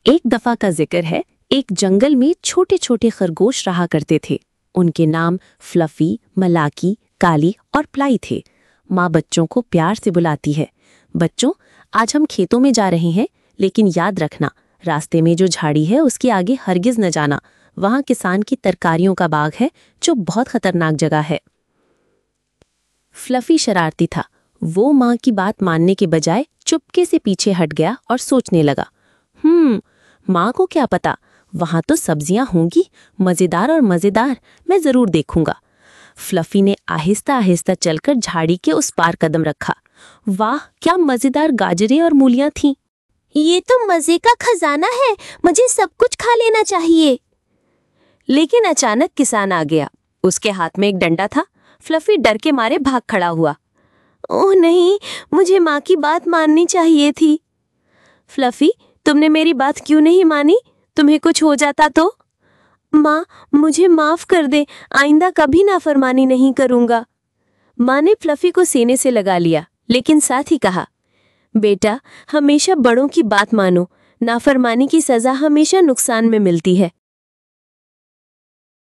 एक दफा का जिक्र है, एक जंगल में छोटे छोटे खरगोश रहा करते थे। उनके नाम फ्लफी, मलाकी, काली और प्लाई थे। माँ बच्चों को प्यार से बुलाती है, बच्चों आज हम खेतों में जा रहे हैं, लेकिन याद रखना रास्ते में जो झाड़ी है उसके आगे हरगिज न जाना। वहाँ किसान की तरकारियों का बाग है जो बहुत खतरनाक जगह है। फ्लफी शरारती था। वो माँ की बात मानने के बजाय चुपके से पीछे हट गया और सोचने लगा, माँ को क्या पता, वहां तो सब्जियां होंगी, मजेदार और मजेदार, मैं जरूर देखूंगा। फ्लफी ने आहिस्ता आहिस्ता चलकर झाड़ी के उस पार कदम रखा। वाह, क्या मजेदार गाजरें और मूलियां थीं। ये तो मजे का खजाना है, मुझे सब कुछ खा लेना चाहिए। लेकिन अचानक किसान आ गया। उसके हाथ में एक डंडा था। फ्लफी डर के मारे भाग खड़ा हुआ। ओह नहीं, मुझे माँ की बात माननी चाहिए थी। फ्लफी, तुमने मेरी बात क्यों नहीं मानी? तुम्हें कुछ हो जाता तो? माँ, मुझे माफ कर दे, आइंदा कभी नाफरमानी नहीं करूंगा। माँ ने फ्लफी को सीने से लगा लिया, लेकिन साथ ही कहा, बेटा, हमेशा बड़ों की बात मानो, नाफरमानी की सजा हमेशा नुकसान में मिलती है।